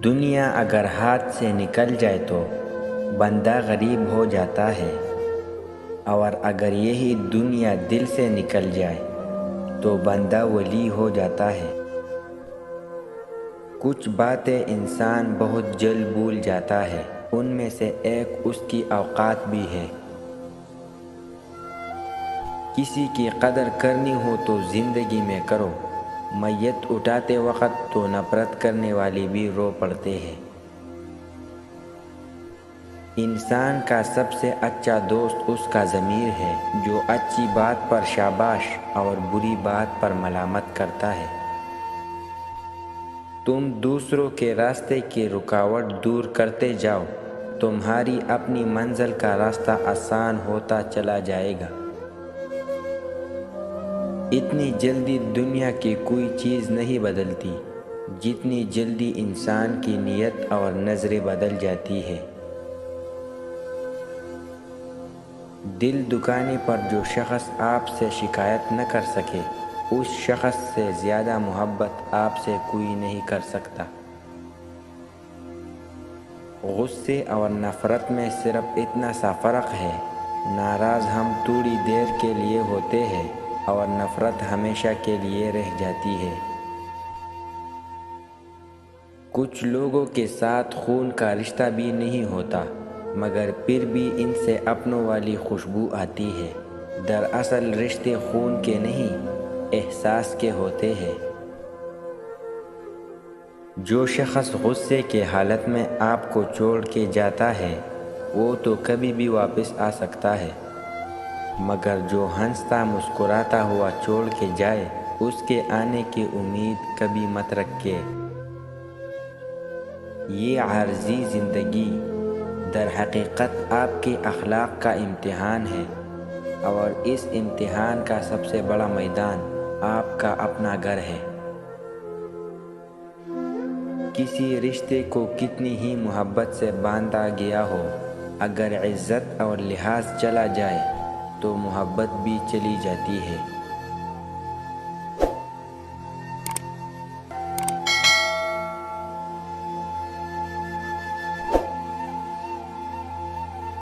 دنیا اگر ہاتھ سے نکل جائے تو بندہ غریب ہو جاتا ہے، اور اگر یہی دنیا دل سے نکل جائے تو بندہ ولی ہو جاتا ہے۔ کچھ باتیں انسان بہت جلد بھول جاتا ہے، ان میں سے ایک اس کی اوقات بھی ہے۔ کسی کی قدر کرنی ہو تو زندگی میں کرو، میت اٹھاتے وقت تو نفرت کرنے والے بھی رو پڑتے ہیں۔ انسان کا سب سے اچھا دوست اس کا ضمیر ہے، جو اچھی بات پر شاباش اور بری بات پر ملامت کرتا ہے۔ تم دوسروں کے راستے کی رکاوٹ دور کرتے جاؤ، تمہاری اپنی منزل کا راستہ آسان ہوتا چلا جائے گا۔ اتنی جلدی دنیا کی کوئی چیز نہیں بدلتی جتنی جلدی انسان کی نیت اور نظریں بدل جاتی ہے۔ دل دکانے پر جو شخص آپ سے شکایت نہ کر سکے، اس شخص سے زیادہ محبت آپ سے کوئی نہیں کر سکتا۔ غصے اور نفرت میں صرف اتنا سا فرق ہے، ناراض ہم تھوڑی دیر کے لیے ہوتے ہیں اور نفرت ہمیشہ کے لیے رہ جاتی ہے۔ کچھ لوگوں کے ساتھ خون کا رشتہ بھی نہیں ہوتا، مگر پھر بھی ان سے اپنوں والی خوشبو آتی ہے۔ دراصل رشتے خون کے نہیں، احساس کے ہوتے ہیں۔ جو شخص غصے کے حالت میں آپ کو چھوڑ کے جاتا ہے، وہ تو کبھی بھی واپس آ سکتا ہے، مگر جو ہنستا مسکراتا ہوا چھوڑ کے جائے، اس کے آنے کی امید کبھی مت رکھیے۔ یہ عارضی زندگی در حقیقت آپ کے اخلاق کا امتحان ہے، اور اس امتحان کا سب سے بڑا میدان آپ کا اپنا گھر ہے۔ کسی رشتے کو کتنی ہی محبت سے باندھا گیا ہو، اگر عزت اور لحاظ چلا جائے تو محبت بھی چلی جاتی ہے۔